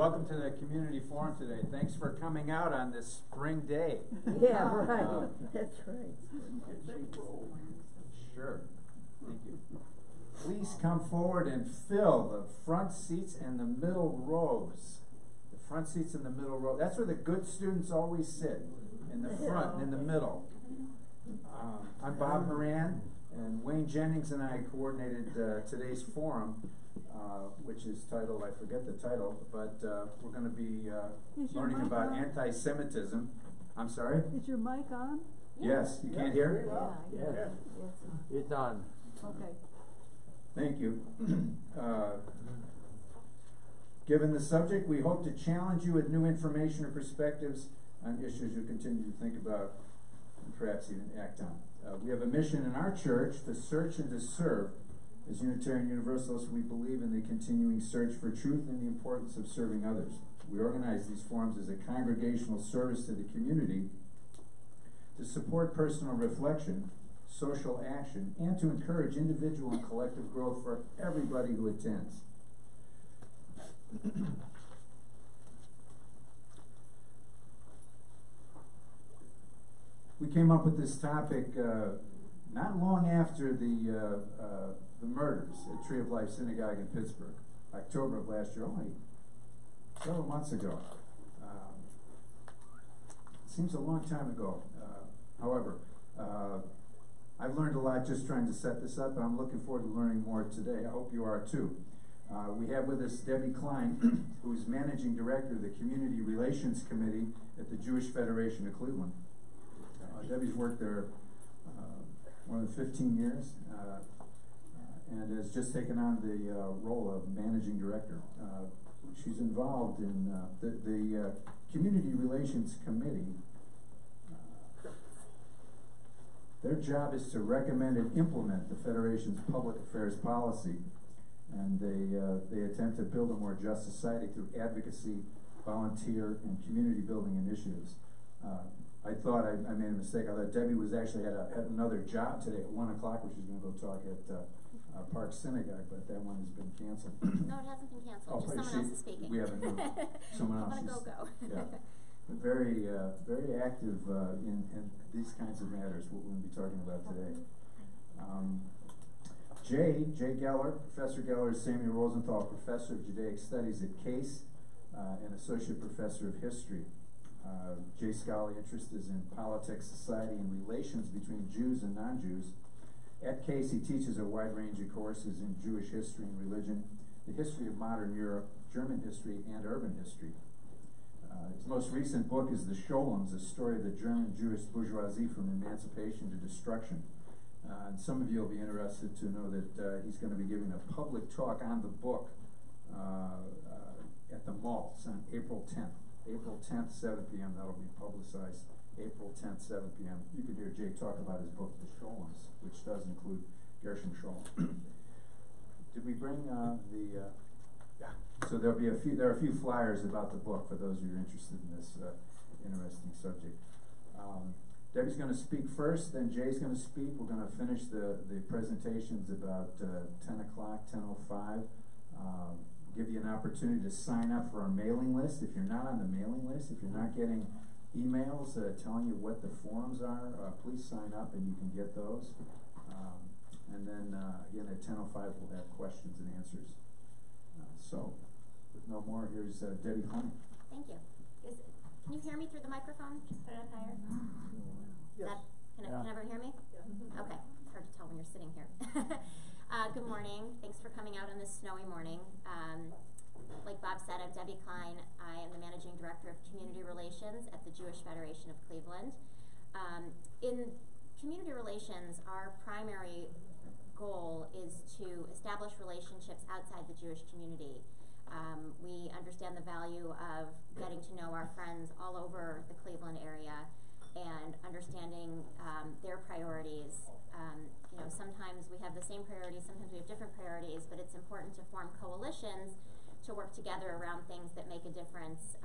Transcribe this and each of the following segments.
Welcome to the community forum today. Thanks for coming out on this spring day. Yeah, right. That's right. Sure. Thank you. Please come forward and fill the front seats and the middle rows. The front seats in the middle row. That's where the good students always sit, in the front and in the middle. I'm Bob Moran, and Wayne Jennings and I coordinated today's forum, which is titled, I forget the title, but we're going to be learning about anti-Semitism. I'm sorry? Is your mic on? Yes, you can't hear? Yeah. It's on. Okay. Thank you. Given the subject, we hope to challenge you with new information or perspectives on issues you continue to think about and perhaps even act on. We have a mission in our church to search and to serve. As Unitarian Universalists, we believe in the continuing search for truth and the importance of serving others. We organize these forums as a congregational service to the community to support personal reflection, social action, and to encourage individual and collective growth for everybody who attends. We came up with this topic not long after the murders at Tree of Life Synagogue in Pittsburgh, October of last year, only several months ago. Seems a long time ago. However, I've learned a lot just trying to set this up, and I'm looking forward to learning more today. I hope you are too. We have with us Debbie Klein, who's Managing Director of the Community Relations Committee at the Jewish Federation of Cleveland. Debbie's worked there more than 15 years and has just taken on the role of Managing Director. She's involved in the Community Relations Committee. Their job is to recommend and implement the Federation's public affairs policy, and they attempt to build a more just society through advocacy, volunteer, and community building initiatives. I thought I made a mistake. I thought Debbie was actually had another job today at 1 o'clock, where she's going to go talk at Park Synagogue, but that one has been canceled. No, it hasn't been canceled. Just someone else is speaking. We have a new someone else. Go. Yeah. Very active in these kinds of matters, what we're going to be talking about today. Jay Geller, Professor Geller is Samuel Rosenthal Professor of Judaic Studies at Case and Associate Professor of History. Jay's scholarly interest is in politics, society, and relations between Jews and non-Jews. At Case, he teaches a wide range of courses in Jewish history and religion, the history of modern Europe, German history, and urban history. His most recent book is The Scholems, a story of the German Jewish bourgeoisie from emancipation to destruction. And some of you will be interested to know that he's going to be giving a public talk on the book at the Maltz on April 10th. April 10th, 7 p.m. That'll be publicized. April 10th, 7 p.m. You can hear Jay talk about his book, The Scholems, which does include Gershom Scholem. Did we bring yeah. So there are a few flyers about the book for those of you who are interested in this interesting subject. Debbie's going to speak first, then Jay's going to speak. We're going to finish the presentations about 10 o'clock, 10:05. Give you an opportunity to sign up for our mailing list. If you're not on the mailing list, if you're not getting emails telling you what the forums are, please sign up and you can get those. And then again at 10:05 we'll have questions and answers. So with no more, here's Debbie Klein. Thank you. Can you hear me through the microphone? Just put it up higher. Yes. Can everyone hear me? Yeah. Okay. It's hard to tell when you're sitting here. Good morning. Thanks for coming out on this snowy morning. Like Bob said, I'm Debbie Klein. I am the Managing Director of Community Relations at the Jewish Federation of Cleveland. In community relations, our primary goal is to establish relationships outside the Jewish community. We understand the value of getting to know our friends all over the Cleveland area and understanding their priorities. Sometimes we have the same priorities, sometimes we have different priorities, but it's important to form coalitions to work together around things that make a difference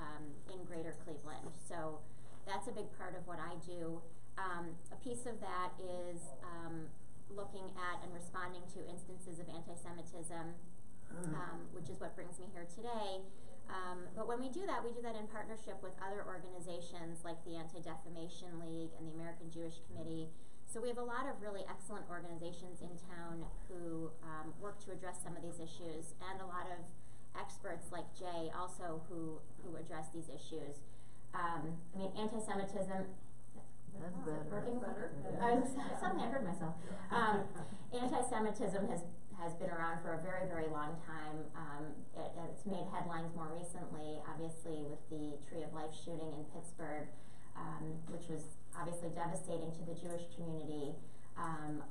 in greater Cleveland. So that's a big part of what I do. A piece of that is looking at and responding to instances of anti-Semitism, which is what brings me here today. But when we do that in partnership with other organizations like the Anti-Defamation League and the American Jewish Committee. So we have a lot of really excellent organizations in town who work to address some of these issues, and a lot of experts like Jay also who address these issues. I mean, anti-Semitism. That's better. Working better. Suddenly I heard myself. Anti-Semitism has been around for a very, very long time. It's made headlines more recently, obviously, with the Tree of Life shooting in Pittsburgh, which was obviously devastating to the Jewish community.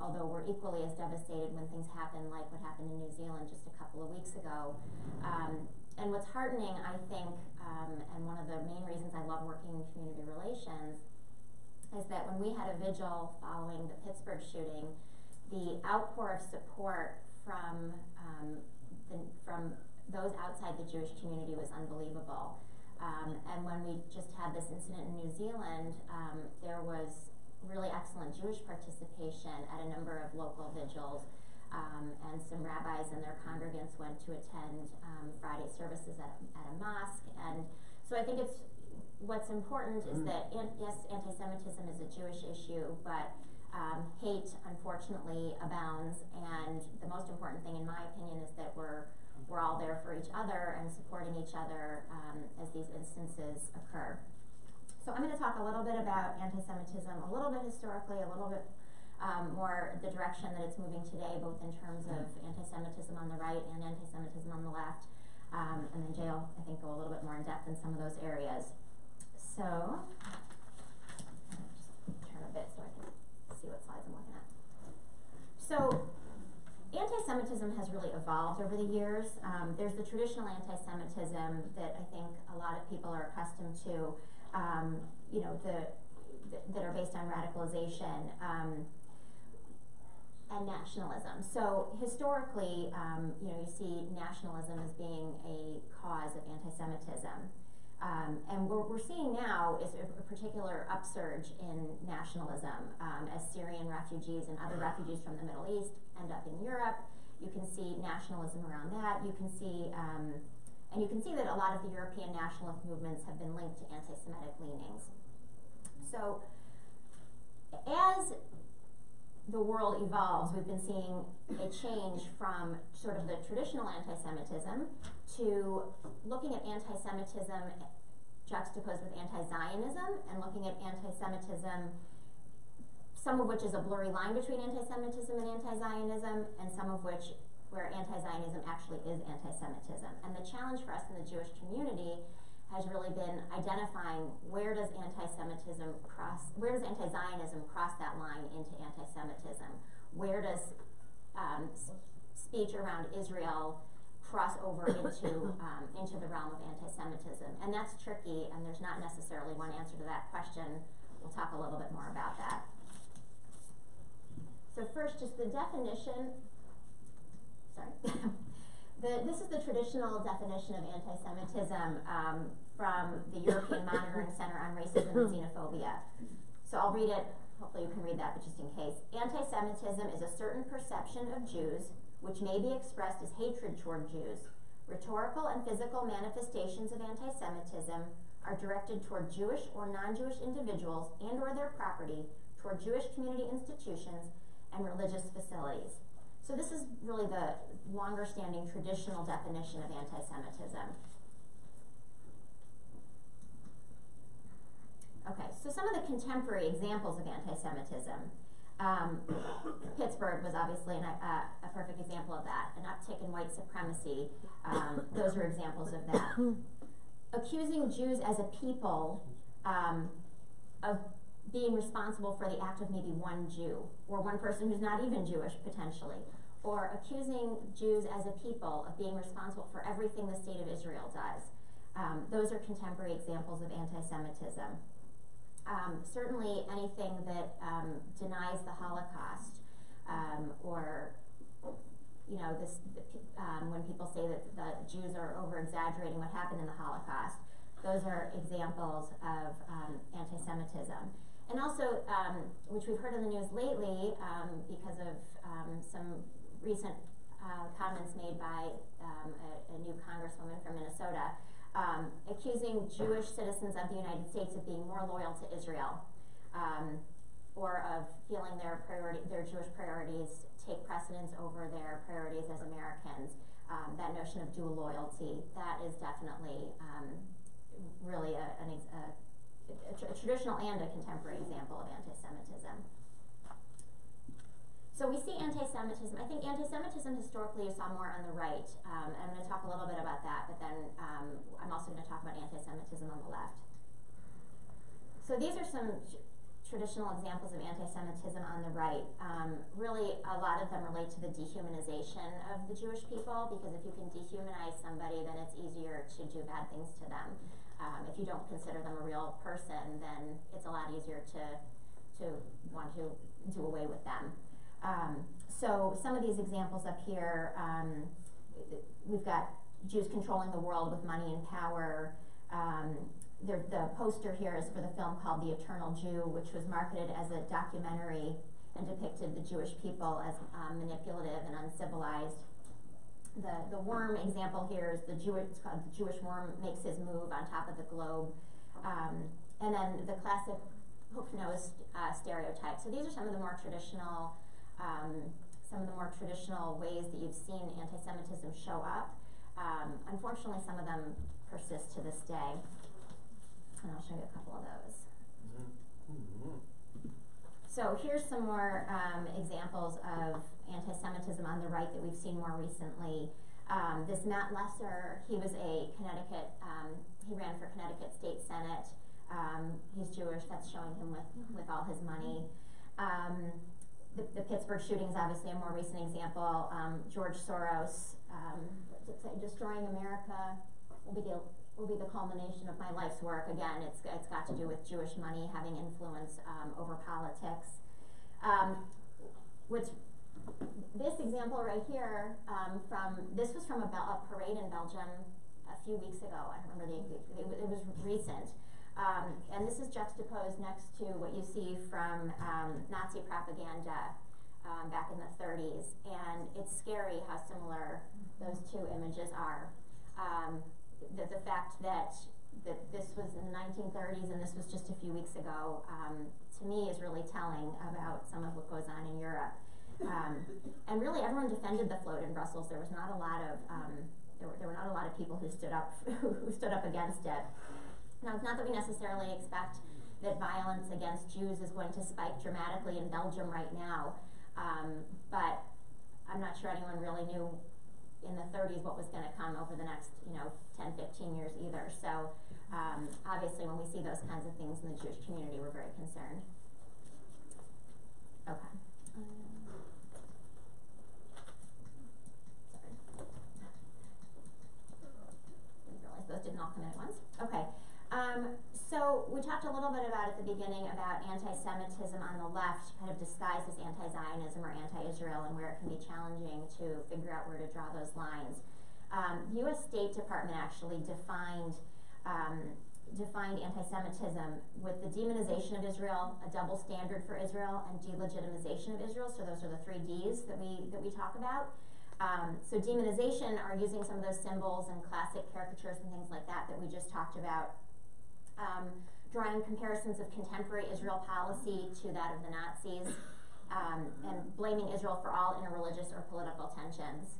Although we're equally as devastated when things happen like what happened in New Zealand just a couple of weeks ago. And what's heartening, I think, and one of the main reasons I love working in community relations, is that when we had a vigil following the Pittsburgh shooting, the outpour of support from those outside the Jewish community was unbelievable. And when we just had this incident in New Zealand, there was really excellent Jewish participation at a number of local vigils, and some rabbis and their congregants went to attend Friday services at a mosque. And so I think what's important is that, yes, anti-Semitism is a Jewish issue, but hate, unfortunately, abounds, and the most important thing, in my opinion, is that we're all there for each other and supporting each other as these instances occur. So I'm going to talk a little bit about anti-Semitism, a little bit historically, a little bit more the direction that it's moving today, both in terms of anti-Semitism on the right and anti-Semitism on the left, and then Jay will, I think, go a little bit more in depth in some of those areas. So, just turn a bit so I can see what slides I'm looking at. So, anti-Semitism has really evolved over the years. There's the traditional anti-Semitism that I think a lot of people are accustomed to, you know, that are based on radicalization and nationalism. So historically, you know, you see nationalism as being a cause of anti-Semitism. And what we're seeing now is a particular upsurge in nationalism as Syrian refugees and other refugees from the Middle East end up in Europe. You can see nationalism around that. You can see, and you can see that a lot of the European nationalist movements have been linked to anti-Semitic leanings. So, as the world evolves, we've been seeing a change from sort of the traditional anti-Semitism to looking at anti-Semitism juxtaposed with anti-Zionism, and looking at anti-Semitism, some of which is a blurry line between anti-Semitism and anti-Zionism, and some of which where anti-Zionism actually is anti-Semitism. And the challenge for us in the Jewish community has really been identifying where does anti-Zionism cross that line into anti-Semitism? Where does speech around Israel cross over into the realm of anti-Semitism? And that's tricky, and there's not necessarily one answer to that question. We'll talk a little bit more about that. So first, just the definition. Sorry. This is the traditional definition of anti-Semitism from the European Monitoring Center on Racism and Xenophobia. So I'll read it, hopefully you can read that, but just in case. Anti-Semitism is a certain perception of Jews which may be expressed as hatred toward Jews. Rhetorical and physical manifestations of anti-Semitism are directed toward Jewish or non-Jewish individuals and or their property, toward Jewish community institutions and religious facilities. So this is really the longer-standing traditional definition of anti-Semitism. Okay, so some of the contemporary examples of anti-Semitism. Pittsburgh was obviously a perfect example of that. An uptick in white supremacy. Those are examples of that. Accusing Jews as a people of being responsible for the act of maybe one Jew, or one person who's not even Jewish, potentially. Or accusing Jews as a people of being responsible for everything the state of Israel does. Those are contemporary examples of anti-Semitism. Certainly anything that denies the Holocaust, or, you know, when people say that the Jews are over-exaggerating what happened in the Holocaust, those are examples of anti-Semitism. And also, which we've heard in the news lately, because of some recent comments made by a new congresswoman from Minnesota, accusing Jewish citizens of the United States of being more loyal to Israel, or of feeling their Jewish priorities take precedence over their priorities as Americans. That notion of dual loyalty, that is definitely really a traditional and a contemporary example of anti-Semitism. So we see anti-Semitism. I think anti-Semitism historically you saw more on the right. I'm going to talk a little bit about that, but then I'm also going to talk about anti-Semitism on the left. So these are some traditional examples of anti-Semitism on the right. Really, a lot of them relate to the dehumanization of the Jewish people, because if you can dehumanize somebody, then it's easier to do bad things to them. If you don't consider them a real person, then it's a lot easier to want to do away with them. So some of these examples up here, we've got Jews controlling the world with money and power. The poster here is for the film called The Eternal Jew, which was marketed as a documentary and depicted the Jewish people as manipulative and uncivilized. The worm example here is it's called the Jewish worm makes his move on top of the globe. And then the classic hook-nosed stereotype. So these are some of the more traditional ways that you've seen anti-Semitism show up. Unfortunately, some of them persist to this day. And I'll show you a couple of those. So here's some more examples of anti-Semitism on the right that we've seen more recently. This Matt Lesser, he was a Connecticut, he ran for Connecticut State Senate. He's Jewish, that's showing him with all his money. The Pittsburgh shooting is obviously a more recent example. George Soros, destroying America will be the culmination of my life's work. Again, it's got to do with Jewish money having influence over politics. This example right here, this was from a parade in Belgium a few weeks ago. I remember it was recent. And this is juxtaposed next to what you see from Nazi propaganda back in the 30s. And it's scary how similar those two images are. The fact that this was in the 1930s and this was just a few weeks ago, to me is really telling about some of what goes on in Europe. And really everyone defended the float in Brussels. There was not a lot of, there were not a lot of people who stood up against it. Now, it's not that we necessarily expect that violence against Jews is going to spike dramatically in Belgium right now, but I'm not sure anyone really knew in the 30s what was going to come over the next, 10, 15 years either. So, obviously, when we see those kinds of things in the Jewish community, we're very concerned. Okay. Sorry. Didn't realize those didn't all come in at once. Okay. So we talked a little bit about at the beginning about anti-Semitism on the left, kind of disguised as anti-Zionism or anti-Israel, and where it can be challenging to figure out where to draw those lines. The U.S. State Department actually defined anti-Semitism with the demonization of Israel, a double standard for Israel, and delegitimization of Israel. So those are the 3 Ds that we talk about. So demonization are using some of those symbols and classic caricatures and things like that we just talked about. Drawing comparisons of contemporary Israel policy to that of the Nazis, and blaming Israel for all interreligious or political tensions.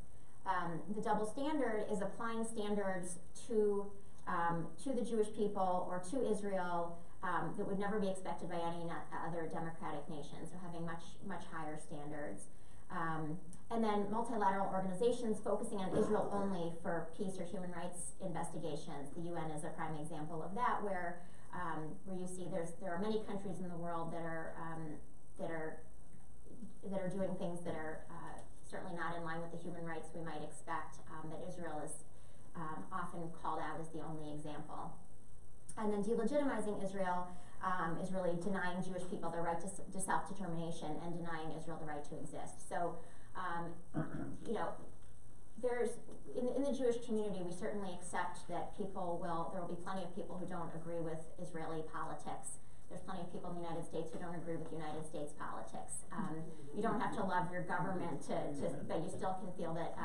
The double standard is applying standards to the Jewish people or to Israel that would never be expected by any other democratic nation, so having much higher standards. And then multilateral organizations focusing on Israel only for peace or human rights investigations. The UN is a prime example of that, where you see there are many countries in the world that are doing things that are certainly not in line with the human rights we might expect. That Israel is often called out as the only example. And then delegitimizing Israel is really denying Jewish people their right to self-determination and denying Israel the right to exist. So, there's in the Jewish community, we certainly accept that there will be plenty of people who don't agree with Israeli politics. There's plenty of people in the United States who don't agree with United States politics. You don't have to love your government but you still can feel that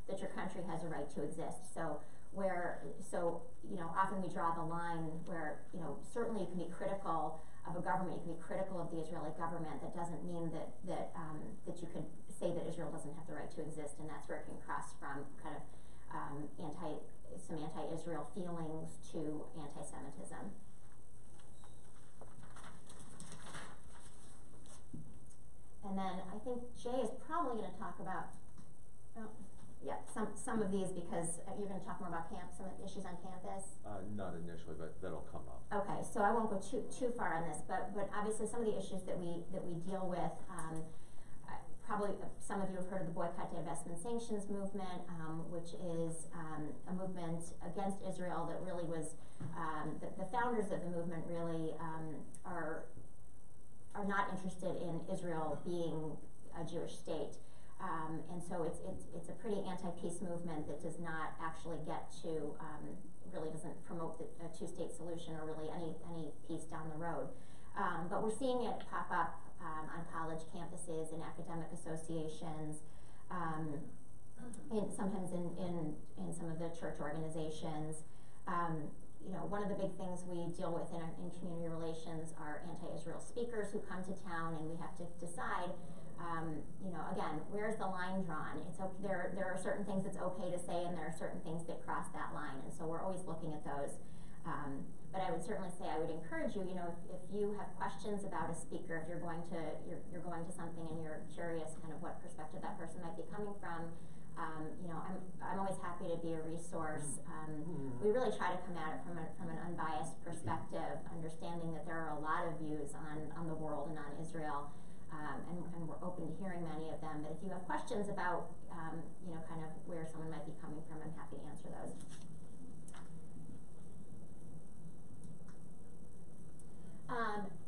that your country has a right to exist. So so, often we draw the line where, certainly you can be critical of a government, you can be critical of the Israeli government. That doesn't mean that you could say that Israel doesn't have the right to exist, and that's where it can cross from kind of some anti-Israel feelings to anti-Semitism. And then I think Jay is probably going to talk about, some of these, because you're going to talk more about some issues on campus. Not initially, but that'll come up. Okay, so I won't go too far on this, but obviously some of the issues that we deal with. Probably some of you have heard of the Boycott, Divestment, Sanctions movement, which is a movement against Israel that really was the founders of the movement really are not interested in Israel being a Jewish state. And so it's a pretty anti-peace movement that does not actually get to, really doesn't promote a two-state solution or really any peace down the road. But we're seeing it pop up on college campuses, in academic associations, sometimes in some of the church organizations. One of the big things we deal with in community relations are anti-Israel speakers who come to town, and we have to decide, again, where's the line drawn? There are certain things it's okay to say, and there are certain things that cross that line, and so we're always looking at those. But I would certainly say I would encourage you, if you have questions about a speaker, if you're going to something and you're curious kind of what perspective that person might be coming from, I'm always happy to be a resource. We really try to come at it from an unbiased perspective, understanding that there are a lot of views on the world and on Israel, and we're open to hearing many of them. But if you have questions about, kind of where someone might be coming from, I'm happy to answer those.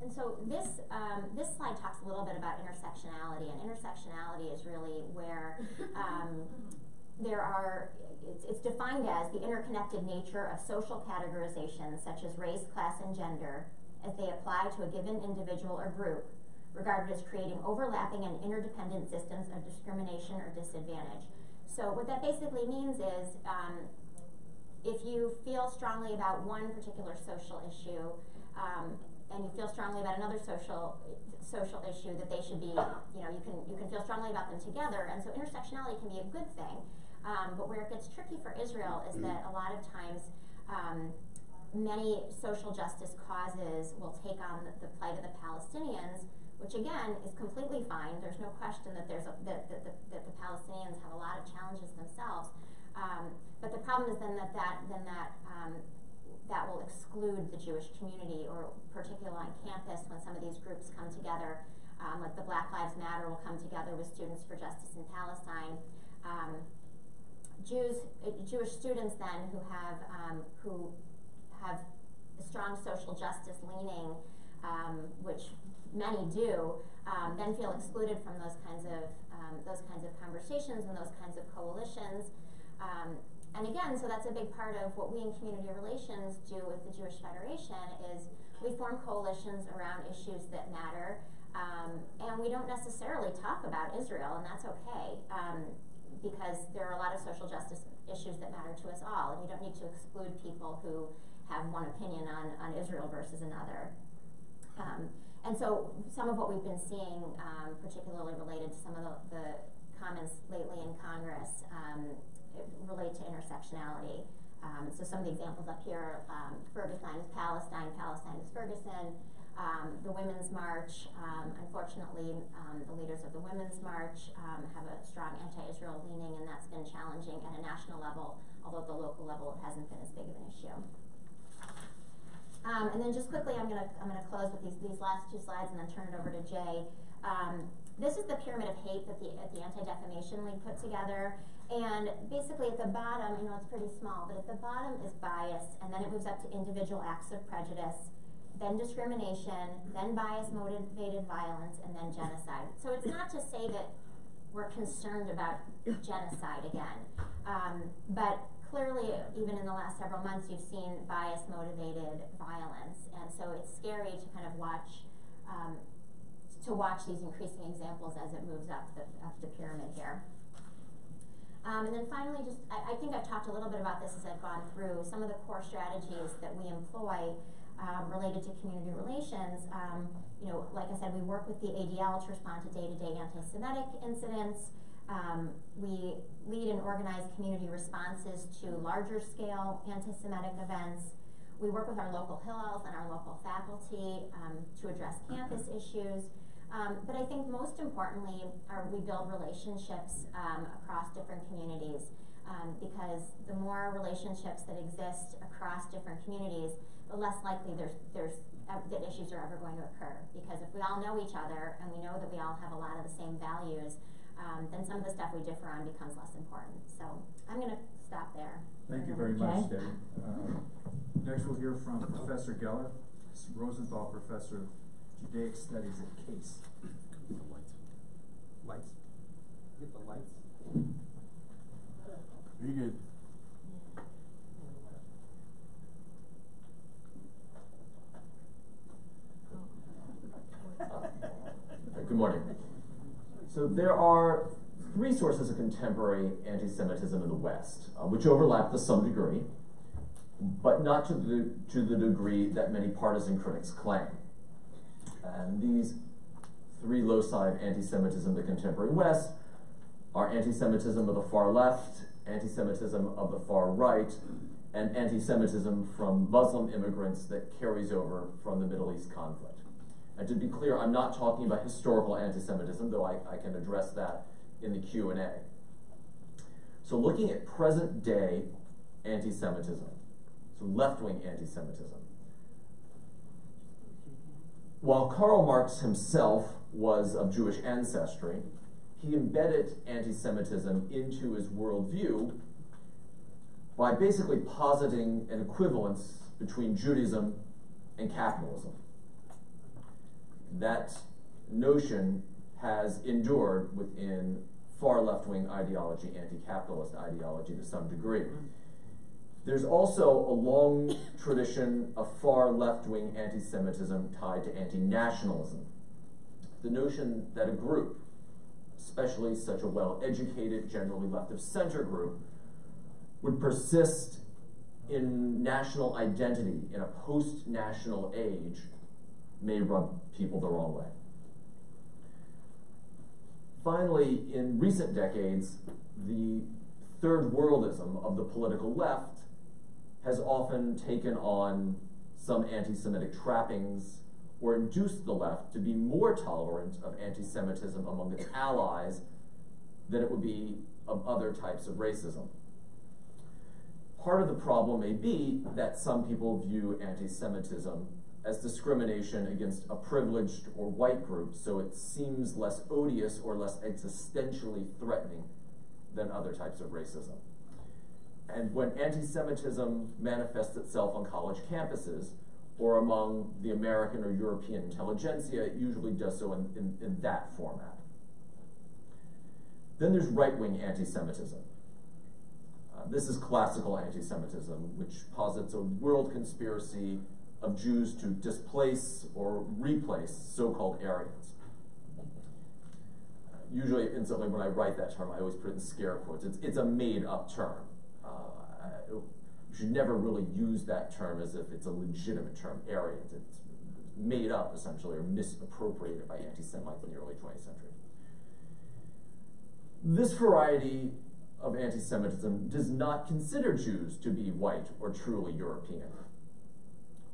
And so this slide talks a little bit about intersectionality, and intersectionality is really where it's defined as the interconnected nature of social categorizations such as race, class, and gender as they apply to a given individual or group, regarded as creating overlapping and interdependent systems of discrimination or disadvantage. So what that basically means is if you feel strongly about one particular social issue, and you feel strongly about another social issue, that they should be, you can feel strongly about them together, and so intersectionality can be a good thing. But where it gets tricky for Israel is that a lot of times many social justice causes will take on the plight of the Palestinians, which again is completely fine. There's no question that that the Palestinians have a lot of challenges themselves. But the problem is then that will exclude the Jewish community, or particularly on campus when some of these groups come together, like the Black Lives Matter will come together with Students for Justice in Palestine. Jewish students then who have a strong social justice leaning, which many do, then feel excluded from those kinds of conversations and those kinds of coalitions. And again, so that's a big part of what we in community relations do with the Jewish Federation is we form coalitions around issues that matter, and we don't necessarily talk about Israel, and that's okay, because there are a lot of social justice issues that matter to us all, and you don't need to exclude people who have one opinion on Israel versus another. And so some of what we've been seeing, particularly related to some of the comments lately in Congress, relate to intersectionality. So some of the examples up here, Ferguson is Palestine, Palestine is Ferguson. The Women's March, unfortunately, the leaders of the Women's March have a strong anti-Israel leaning, and that's been challenging at a national level, although at the local level it hasn't been as big of an issue. And then just quickly, I'm gonna close with these last two slides and then turn it over to Jay. This is the pyramid of hate that the Anti-Defamation League put together. And basically at the bottom, it's pretty small, but at the bottom is bias, and then it moves up to individual acts of prejudice, then discrimination, then bias-motivated violence, and then genocide. So it's not to say that we're concerned about genocide again, but clearly, even in the last several months, you've seen bias-motivated violence, and so it's scary to kind of watch these increasing examples as it moves up the pyramid here. And then finally, I think I've talked a little bit about this as I've gone through some of the core strategies that we employ related to community relations. Like I said, we work with the ADL to respond to day-to-day anti-Semitic incidents. We lead and organize community responses to larger scale anti-Semitic events. We work with our local Hillels and our local faculty to address campus issues. But I think most importantly, we build relationships across different communities because the more relationships that exist across different communities, the less likely that issues are ever going to occur. Because if we all know each other and we know that we all have a lot of the same values, then some of the stuff we differ on becomes less important. So I'm going to stop there. Thank you very much, Debbie. Next we'll hear from Professor Geller, Rosenthal Professor of Judaic Studies at Case. Lights. Get the lights. Very good. Good morning. So there are three sources of contemporary anti-Semitism in the West, which overlap to some degree, but not to the degree that many partisan critics claim. And these three loci of anti-Semitism in the contemporary West are anti-Semitism of the far left, anti-Semitism of the far right, and anti-Semitism from Muslim immigrants that carries over from the Middle East conflict. And to be clear, I'm not talking about historical anti-Semitism, though I can address that in the Q&A. So looking at present-day anti-Semitism, so left-wing anti-Semitism. While Karl Marx himself was of Jewish ancestry, he embedded anti-Semitism into his worldview by basically positing an equivalence between Judaism and capitalism. That notion has endured within far left-wing ideology, anti-capitalist ideology to some degree. There's also a long tradition of far left-wing anti-Semitism tied to anti-nationalism. The notion that a group, especially such a well-educated, generally left-of-center group, would persist in national identity in a post-national age may rub people the wrong way. Finally, in recent decades, the third worldism of the political left has often taken on some anti-Semitic trappings or induced the left to be more tolerant of anti-Semitism among its allies than it would be of other types of racism. Part of the problem may be that some people view anti-Semitism as discrimination against a privileged or white group, so it seems less odious or less existentially threatening than other types of racism. And when anti-Semitism manifests itself on college campuses or among the American or European intelligentsia, it usually does so in that format. Then there's right-wing anti-Semitism. This is classical anti-Semitism, which posits a world conspiracy of Jews to displace or replace so-called Aryans. Usually, incidentally, when I write that term, I always put it in scare quotes. It's a made-up term. You should never really use that term as if it's a legitimate term, Aryans. It's made up, essentially, or misappropriated by anti-Semites in the early 20th century. This variety of anti-Semitism does not consider Jews to be white or truly European.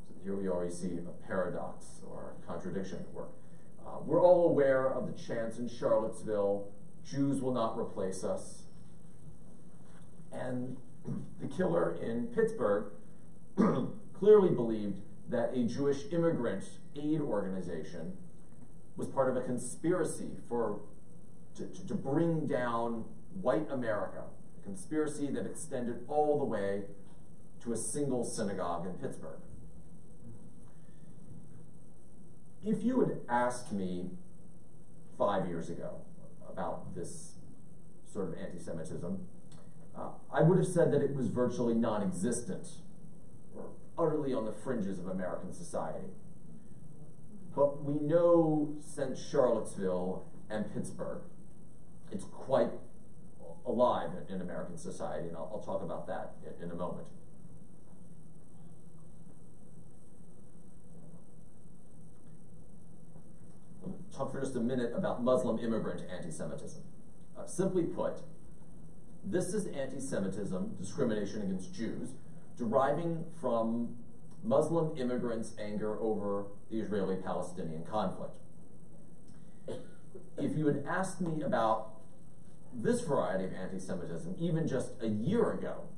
So here we already see a paradox or a contradiction at work. We're all aware of the chants in Charlottesville, Jews will not replace us. And the killer in Pittsburgh clearly believed that a Jewish immigrant aid organization was part of a conspiracy to bring down white America, a conspiracy that extended all the way to a single synagogue in Pittsburgh. If you had asked me 5 years ago about this sort of anti-Semitism, I would have said that it was virtually non-existent or utterly on the fringes of American society. But we know since Charlottesville and Pittsburgh, it's quite alive in American society, and I'll talk about that in a moment. I'll talk for just a minute about Muslim immigrant anti-Semitism. Simply put, this is anti-Semitism, discrimination against Jews, deriving from Muslim immigrants' anger over the Israeli-Palestinian conflict. If you had asked me about this variety of anti-Semitism even just a year ago,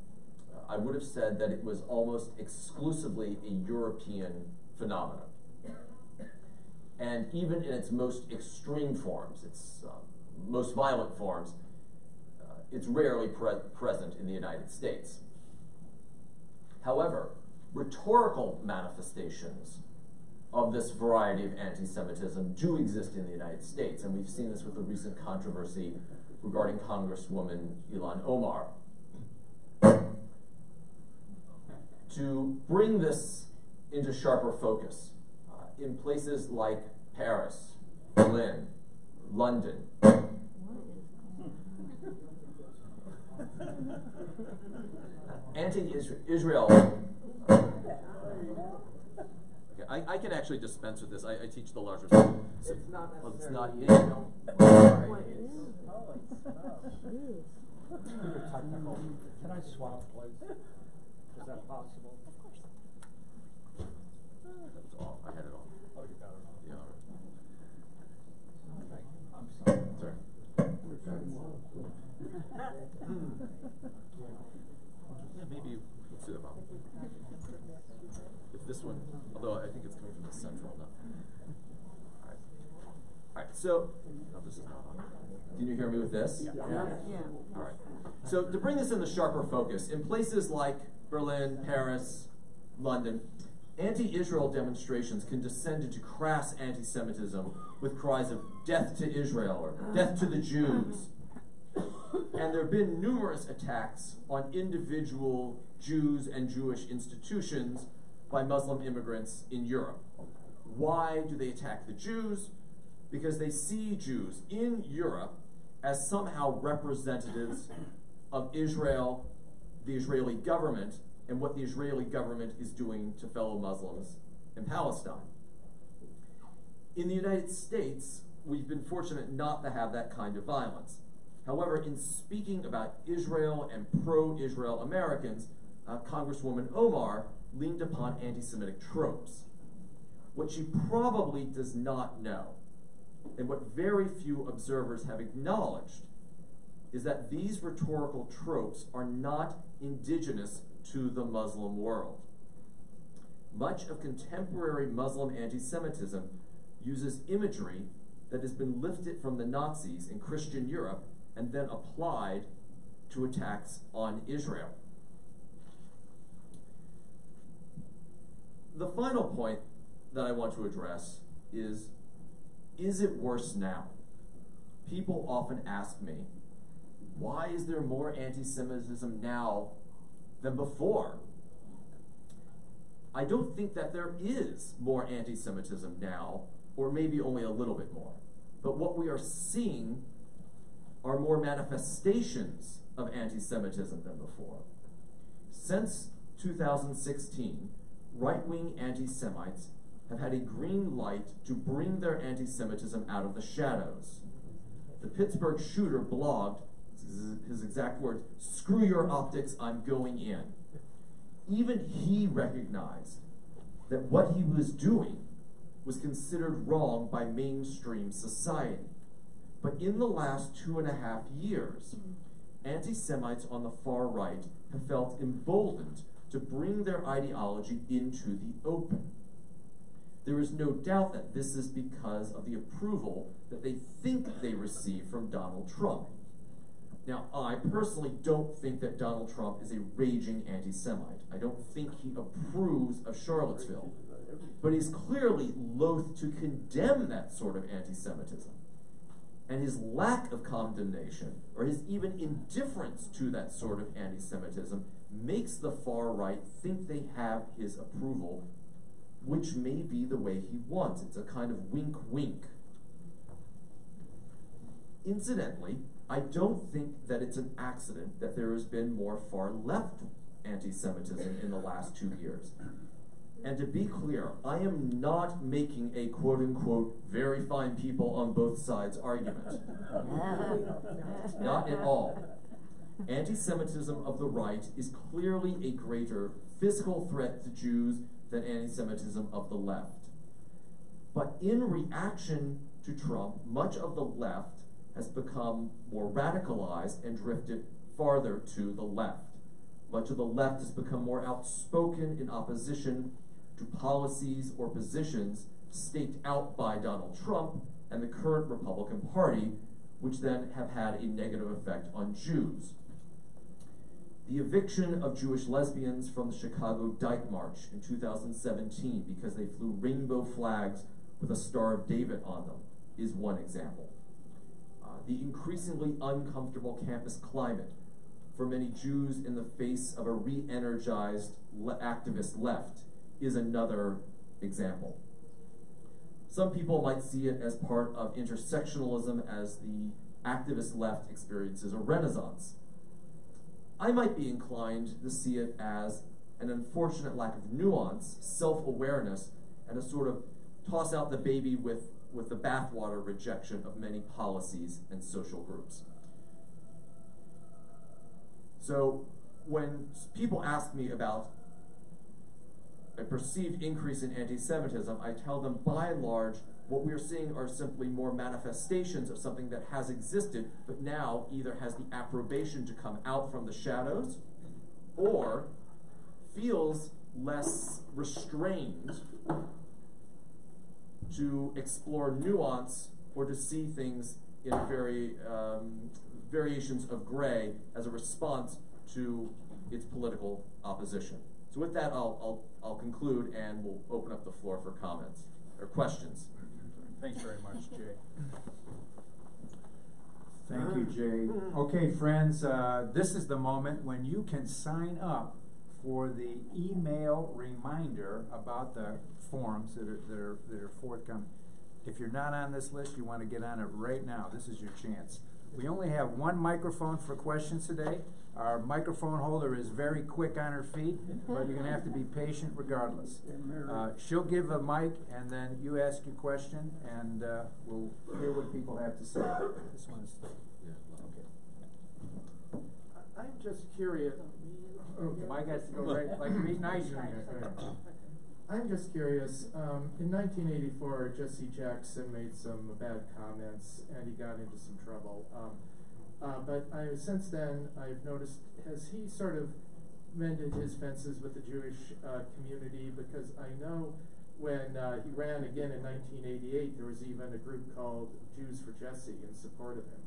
I would have said that it was almost exclusively a European phenomenon. And even in its most extreme forms, its most violent forms, it's rarely present in the United States. However, rhetorical manifestations of this variety of anti-Semitism do exist in the United States, and we've seen this with the recent controversy regarding Congresswoman Ilhan Omar. To bring this into sharper focus, in places like Paris, Berlin, London, anti-Israel. I can actually dispense with this. I teach the larger school. So, It's not well, it's necessarily. not Israel. Sorry. Technical. Can I swap, please? Is that possible? Of course. That was all. I had it all. Oh, you got it all. Yeah, all right. Okay. I'm sorry. Sorry. Yeah, maybe let's do that, Bob. If this one, although I think it's coming from the central, not. All right. All right. So, no, this is not on. Can you hear me with this? Yeah. All right. So to bring this into sharper focus, in places like Berlin, Paris, London, anti-Israel demonstrations can descend into crass anti-Semitism with cries of "death to Israel" or "death to the Jews." And there have been numerous attacks on individual Jews and Jewish institutions by Muslim immigrants in Europe. Why do they attack the Jews? Because they see Jews in Europe as somehow representatives of Israel, the Israeli government, and what the Israeli government is doing to fellow Muslims in Palestine. In the United States, we've been fortunate not to have that kind of violence. However, in speaking about Israel and pro-Israel Americans, Congresswoman Omar leaned upon anti-Semitic tropes. What she probably does not know, and what very few observers have acknowledged, is that these rhetorical tropes are not indigenous to the Muslim world. Much of contemporary Muslim anti-Semitism uses imagery that has been lifted from the Nazis in Christian Europe and then applied to attacks on Israel. The final point that I want to address is it worse now? People often ask me, why is there more anti-Semitism now than before? I don't think that there is more anti-Semitism now, or maybe only a little bit more. But what we are seeing are more manifestations of anti-Semitism than before. Since 2016, right-wing anti-Semites have had a green light to bring their anti-Semitism out of the shadows. The Pittsburgh shooter blogged, his exact words, "Screw your optics, I'm going in." Even he recognized that what he was doing was considered wrong by mainstream society. But in the last 2.5 years, anti-Semites on the far right have felt emboldened to bring their ideology into the open. There is no doubt that this is because of the approval that they think they receive from Donald Trump. Now, I personally don't think that Donald Trump is a raging anti-Semite. I don't think he approves of Charlottesville. But he's clearly loath to condemn that sort of anti-Semitism. And his lack of condemnation, or his even indifference to that sort of anti-Semitism, makes the far right think they have his approval, which may be the way he wants. It's a kind of wink-wink. Incidentally, I don't think that it's an accident that there has been more far-left anti-Semitism in the last 2 years. And to be clear, I am not making a quote-unquote very fine people on both sides argument. Not at all. Anti-Semitism of the right is clearly a greater physical threat to Jews than anti-Semitism of the left. But in reaction to Trump, much of the left has become more radicalized and drifted farther to the left. Much of the left has become more outspoken in opposition to policies or positions staked out by Donald Trump and the current Republican Party, which then have had a negative effect on Jews. The eviction of Jewish lesbians from the Chicago Dyke March in 2017 because they flew rainbow flags with a Star of David on them is one example. The increasingly uncomfortable campus climate for many Jews in the face of a re-energized activist left is another example. Some people might see it as part of intersectionalism as the activist left experiences a renaissance. I might be inclined to see it as an unfortunate lack of nuance, self-awareness, and a sort of toss out the baby with the bathwater rejection of many policies and social groups. So when people ask me about a perceived increase in anti-Semitism, I tell them by and large what we are seeing are simply more manifestations of something that has existed but now either has the approbation to come out from the shadows or feels less restrained to explore nuance or to see things in variations of gray as a response to its political opposition. So with that, I'll conclude and we'll open up the floor for comments or questions. Thanks very much, Jay. Thank you, Jay. Okay, friends, this is the moment when you can sign up for the email reminder about the forums that are forthcoming. If you're not on this list, you want to get on it right now. This is your chance. We only have one microphone for questions today. Our microphone holder is very quick on her feet, but you're going to have to be patient regardless. She'll give a mic, and then you ask your question, and we'll hear what people have to say. This one is okay. I'm just curious. Mike has to go right, like, be nice. I'm just curious. In 1984, Jesse Jackson made some bad comments, and he got into some trouble. But since then, I've noticed, has he sort of mended his fences with the Jewish community? Because I know when he ran again in 1988, there was even a group called Jews for Jesse in support of him.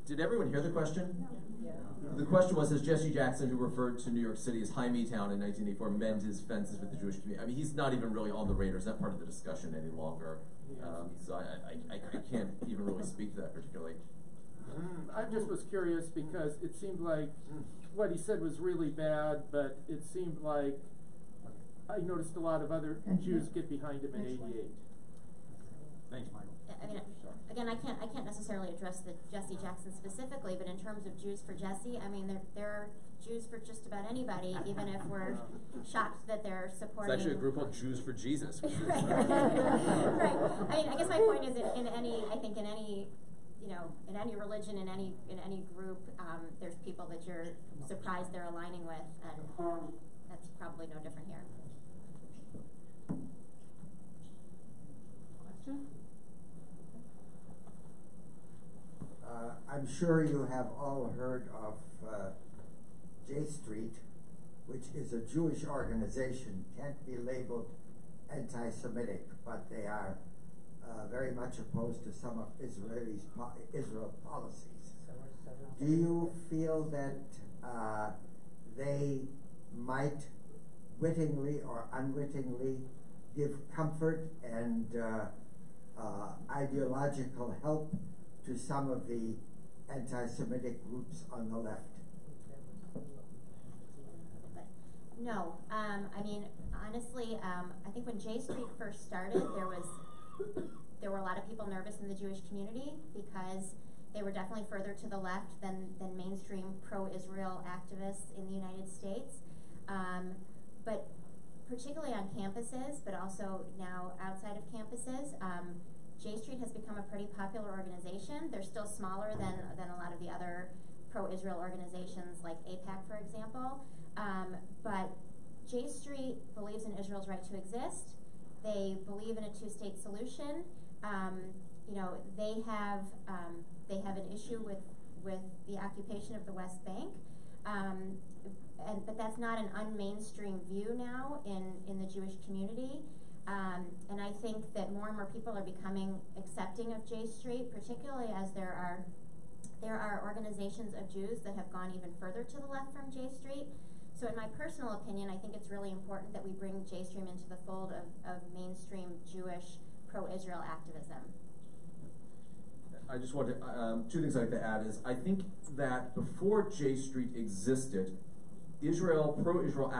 Did everyone hear the question? Yeah. The question was, has Jesse Jackson, who referred to New York City as Town in 1984, mend his fences with the Jewish community? I mean, he's not even really on the radar. He's not part of the discussion any longer. So I can't even really speak to that particularly. I just was curious because it seemed like what he said was really bad, but it seemed like I noticed a lot of other Jews get behind him in '88. Thanks, Michael. I mean, again, I can't necessarily address the Jesse Jackson specifically, but in terms of Jews for Jesse, I mean, there are Jews for just about anybody, even if we're shocked that they're supporting. It's actually a group called Jews for Jesus. Right. Right. I mean, I guess my point is in any religion, in any group, there's people that you're surprised they're aligning with, and that's probably no different here. Question? I'm sure you have all heard of J Street, which is a Jewish organization, can't be labeled anti-Semitic, but they are very much opposed to some of Israel policies. Do you feel that they might wittingly or unwittingly give comfort and ideological help to some of the anti-Semitic groups on the left? No. I mean, honestly, I think when J Street first started, there was there were a lot of people nervous in the Jewish community because they were definitely further to the left than mainstream pro-Israel activists in the United States. But particularly on campuses, but also now outside of campuses, J Street has become a pretty popular organization. They're still smaller than a lot of the other pro-Israel organizations like AIPAC, for example. But J Street believes in Israel's right to exist. They believe in a two-state solution. You know, they have an issue with the occupation of the West Bank. But that's not an unmainstream view now in the Jewish community. And I think that more and more people are becoming accepting of J Street, particularly as there are organizations of Jews that have gone even further to the left from J Street. So in my personal opinion, I think it's really important that we bring J Street into the fold of mainstream Jewish pro-Israel activism. I just wanted two things I'd like to add is I think that before J Street existed, pro-Israel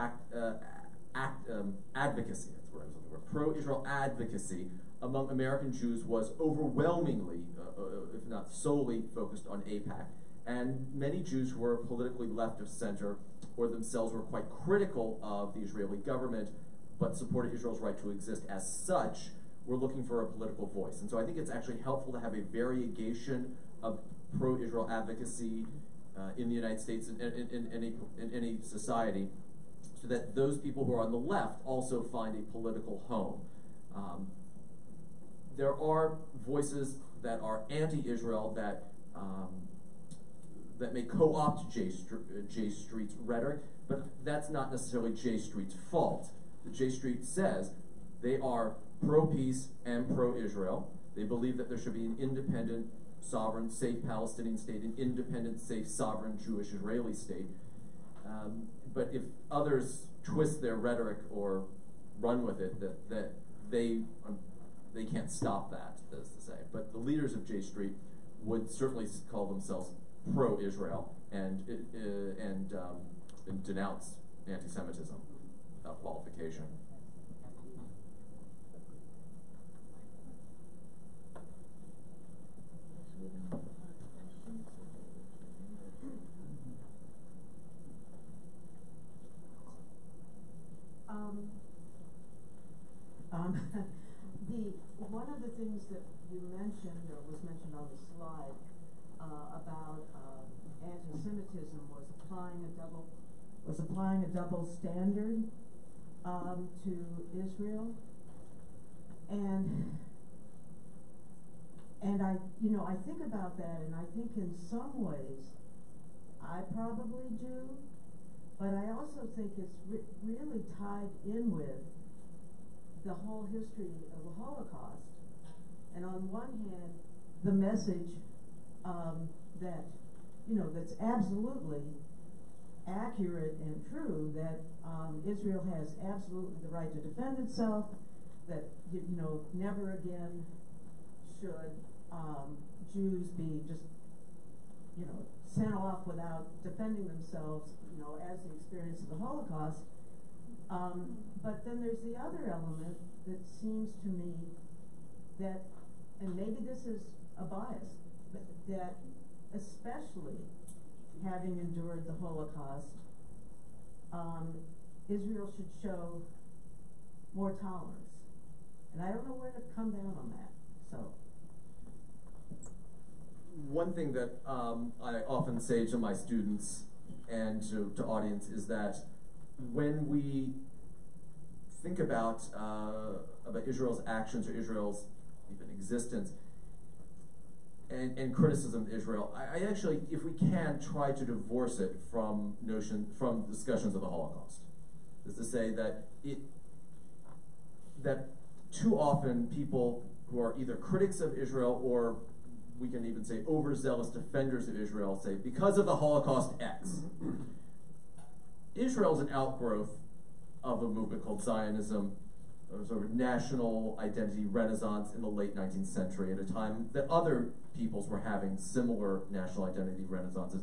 advocacy, that's what I was looking for, pro-Israel advocacy among American Jews was overwhelmingly, if not solely, focused on AIPAC. And many Jews who were politically left of center or themselves were quite critical of the Israeli government, but supported Israel's right to exist as such, were looking for a political voice. And so I think it's actually helpful to have a variegation of pro-Israel advocacy in the United States and in any society, so that those people who are on the left also find a political home. There are voices that are anti-Israel that may co-opt J Street's rhetoric, but that's not necessarily J Street's fault. The J Street says they are pro-peace and pro-Israel. They believe that there should be an independent, sovereign, safe Palestinian state, an independent, safe, sovereign Jewish Israeli state. But if others twist their rhetoric or run with it, that they can't stop that, as to say. But the leaders of J Street would certainly call themselves pro-Israel and denounce anti-Semitism without qualification. One of the things that you mentioned, or was mentioned on the slide, about anti-Semitism was applying a double standard to Israel, and I think about that, and I think in some ways I probably do, but I also think it's really tied in with the whole history of the Holocaust. And on one hand, the message that, that's absolutely accurate and true, that Israel has absolutely the right to defend itself, that, never again should Jews be just, sent off without defending themselves, as the experience of the Holocaust. But then there's the other element that seems to me that, and maybe this is a bias, but that especially having endured the Holocaust, Israel should show more tolerance. And I don't know where to come down on that, so. One thing that I often say to my students and to audience is that when we think about Israel's actions or Israel's even existence and criticism of Israel, I actually, if we can, try to divorce it from discussions of the Holocaust. Is to say that that too often people who are either critics of Israel or we can even say overzealous defenders of Israel say, because of the Holocaust X. Israel is an outgrowth of a movement called Zionism, a sort of national identity renaissance in the late 19th century, at a time that other peoples were having similar national identity renaissances.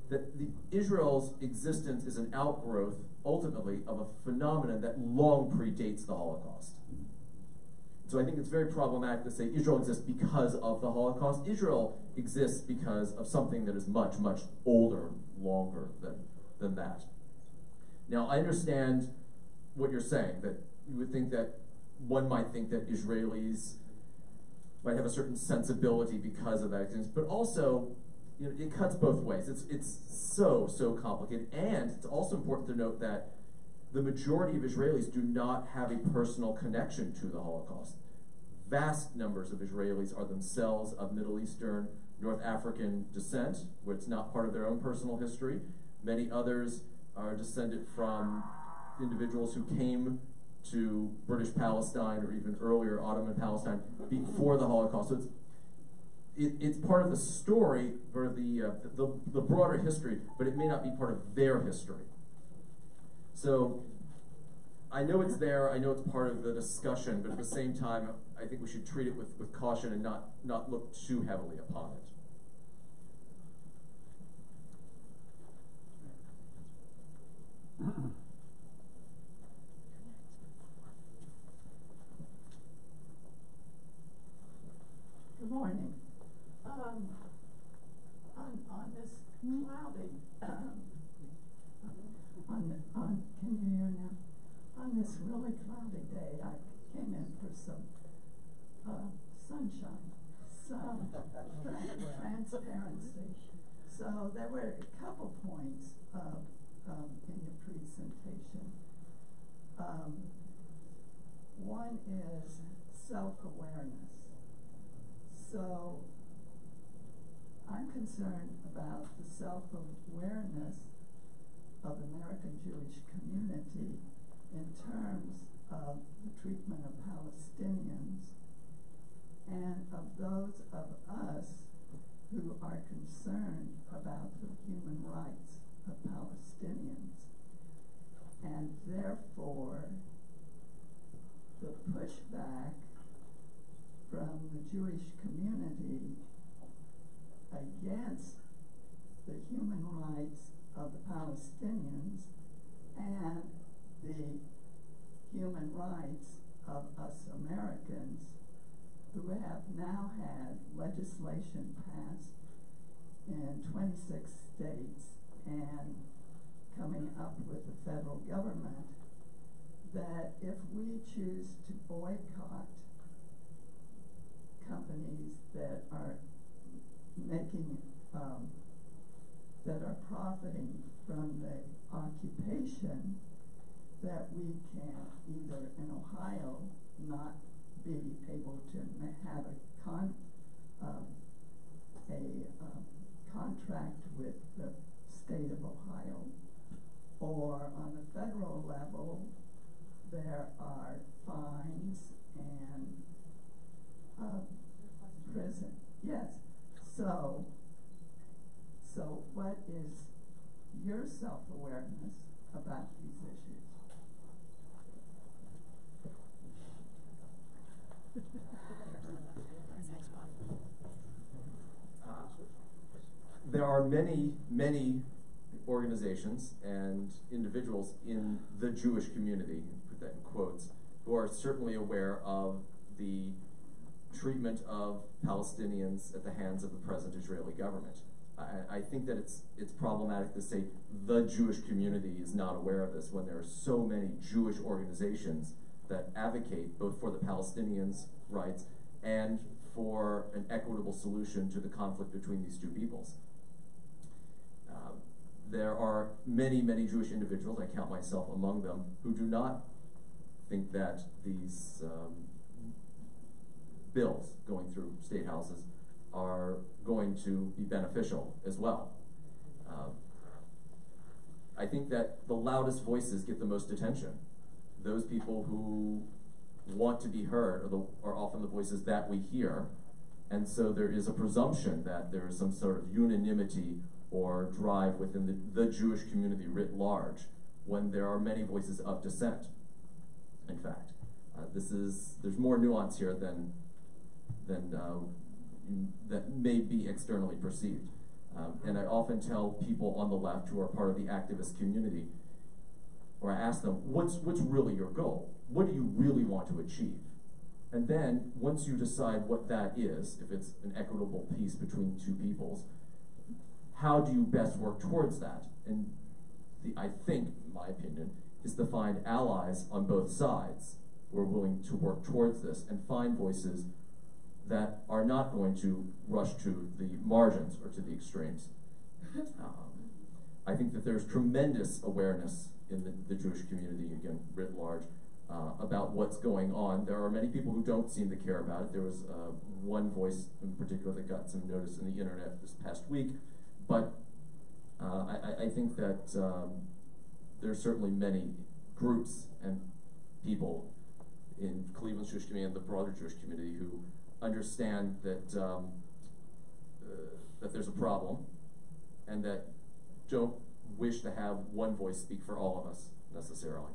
That Israel's existence is an outgrowth, ultimately, of a phenomenon that long predates the Holocaust. So I think it's very problematic to say Israel exists because of the Holocaust. Israel exists because of something that is much, much older, longer than that. Now, I understand what you're saying, that you would think that one might think that Israelis might have a certain sensibility because of that experience, but also, you know, it cuts both ways. It's so complicated, and it's also important to note that the majority of Israelis do not have a personal connection to the Holocaust. Vast numbers of Israelis are themselves of Middle Eastern, North African descent, where it's not part of their own personal history. Many others are descended from individuals who came to British Palestine or even earlier Ottoman Palestine before the Holocaust. So it's part of the story or the broader history, but it may not be part of their history. So I know it's there, I know it's part of the discussion, but at the same time, I think we should treat it with caution and not look too heavily upon it. Good morning. On this cloudy, can you hear now? On this really cloudy day, I came in for some sunshine, some transparency. So there were a couple points in your presentation. One is self-awareness. So I'm concerned about the self-awareness of the American Jewish community in terms of the treatment of Palestinians and of those of us who are concerned about the human rights of Palestinians. And therefore, the pushback from the Jewish community against the human rights of the Palestinians and the human rights of us Americans who have now had legislation passed in 26 states and coming up with the federal government that if we choose to boycott companies that are making, that are profiting from the occupation, that we can either in Ohio not be able to have a contract with the state of Ohio, or on the federal level, there are fines and prison. Yes. So what is your self-awareness about these issues? There are many organizations and individuals in the Jewish community, put that in quotes, who are certainly aware of the treatment of Palestinians at the hands of the present Israeli government. I think that it's problematic to say the Jewish community is not aware of this when there are so many Jewish organizations that advocate both for the Palestinians' rights and for an equitable solution to the conflict between these two peoples. There are many Jewish individuals, I count myself among them, who do not think that these bills going through state houses are going to be beneficial as well. I think that the loudest voices get the most attention. Those people who want to be heard are often the voices that we hear, and so there is a presumption that there is some sort of unanimity or drive within the Jewish community writ large when there are many voices of dissent. In fact, there's more nuance here than that may be externally perceived. And I often tell people on the left who are part of the activist community, or I ask them, what's really your goal? What do you really want to achieve? And then, once you decide what that is, if it's an equitable peace between two peoples, how do you best work towards that? And I think, in my opinion, is to find allies on both sides who are willing to work towards this and find voices that are not going to rush to the margins or to the extremes. I think that there's tremendous awareness in the Jewish community, again, writ large, about what's going on. There are many people who don't seem to care about it. There was one voice in particular that got some notice in the internet this past week, but I think that there's certainly many groups and people in Cleveland's Jewish community and the broader Jewish community who understand that that there's a problem and that don't wish to have one voice speak for all of us necessarily.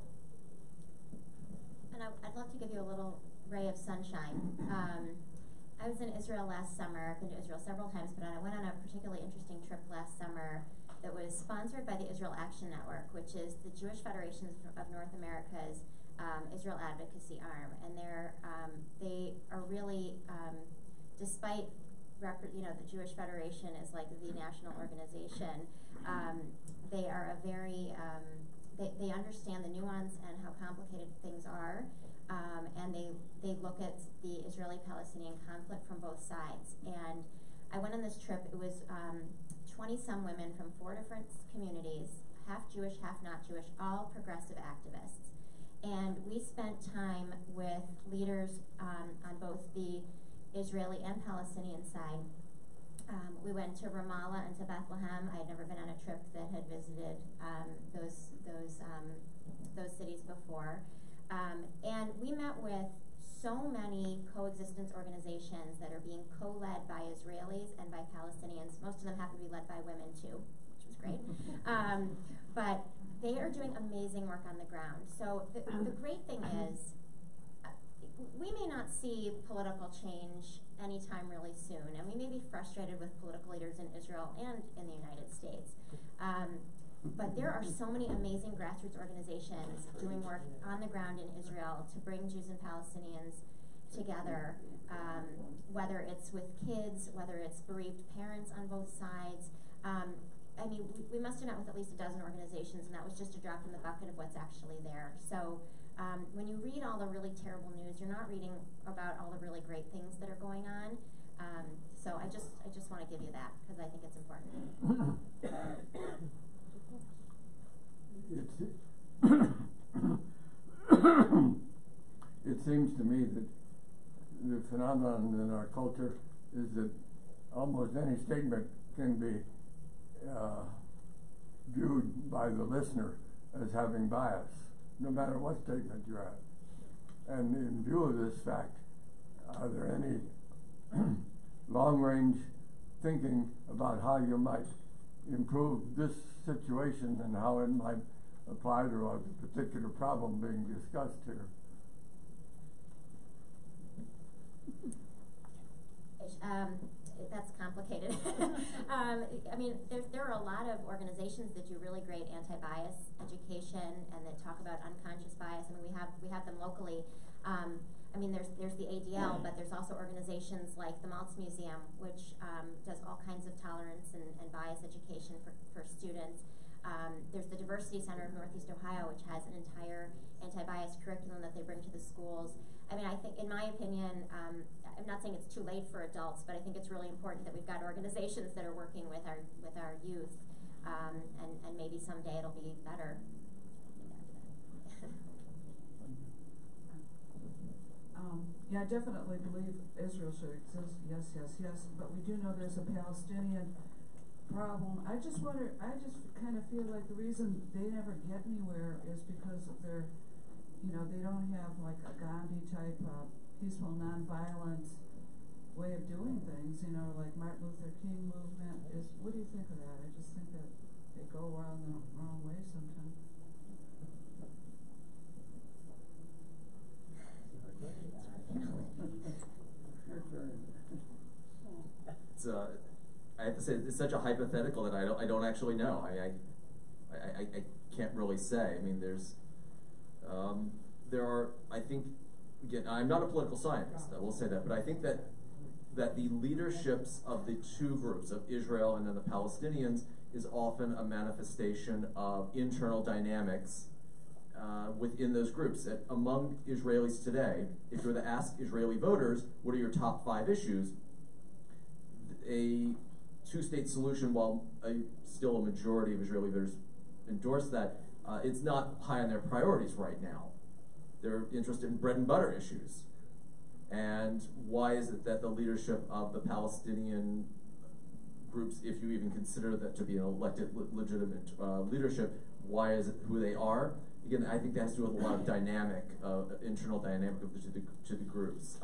And I'd love to give you a little ray of sunshine. I was in Israel last summer. I've been to Israel several times, but I went on a particularly interesting trip last summer that was sponsored by the Israel Action Network, which is the Jewish Federation of North America's Israel advocacy arm. And they are really, despite the Jewish Federation is like the national organization, they are a very, they understand the nuance and how complicated things are, and they look at the Israeli-Palestinian conflict from both sides. And I went on this trip. It was 20-some women from 4 different communities, half Jewish, half not Jewish, all progressive activists. And we spent time with leaders on both the Israeli and Palestinian side. We went to Ramallah and to Bethlehem. I had never been on a trip that had visited those cities before. And we met with so many coexistence organizations that are being co-led by Israelis and by Palestinians. Most of them happen to be led by women too, which was great. But they are doing amazing work on the ground. So the great thing is, we may not see political change anytime really soon, and we may be frustrated with political leaders in Israel and in the United States. But there are so many amazing grassroots organizations doing work on the ground in Israel to bring Jews and Palestinians together, whether it's with kids, whether it's bereaved parents on both sides. I mean, we must have met with at least a dozen organizations, and that was just a drop in the bucket of what's actually there. So when you read all the really terrible news, you're not reading about all the really great things that are going on. So I just want to give you that because I think it's important. It seems to me that the phenomenon in our culture is that almost any statement can be viewed by the listener as having bias, no matter what statement you're at. And in view of this fact, are there any long-range thinking about how you might improve this situation and how it might apply to a particular problem being discussed here? That's complicated. I mean, there are a lot of organizations that do really great anti-bias education and that talk about unconscious bias. I mean, we have them locally. I mean, there's the ADL, but there's also organizations like the Maltz Museum, which does all kinds of tolerance and bias education for students. There's the Diversity Center of Northeast Ohio, which has an entire anti-bias curriculum that they bring to the schools. I mean, I think, in my opinion, I'm not saying it's too late for adults, but I think it's really important that we've got organizations that are working with our youth, and maybe someday it'll be better. Yeah, I definitely believe Israel should exist. Yes, yes, yes. But we do know there's a Palestinian problem. I just kind of feel like the reason they never get anywhere is because of their, they don't have like a Gandhi type peaceful, nonviolent way of doing things. Like Martin Luther King movement is. What do you think of that? I just think that they go around the wrong way sometimes. I have to say, it's such a hypothetical that I don't actually know. I can't really say. I mean, there are, I think, again, I'm not a political scientist, I will say that, but I think that the leaderships of the two groups, of Israel and then the Palestinians, is often a manifestation of internal dynamics within those groups. That among Israelis today, if you were to ask Israeli voters, what are your top 5 issues, a two-state solution, while still a majority of Israeli voters endorse that, it's not high on their priorities right now. They're interested in bread and butter issues. And why is it that the leadership of the Palestinian groups, if you even consider that to be an elected, legitimate leadership, why is it who they are? Again, I think that has to do with a lot of dynamic, internal dynamic of the groups.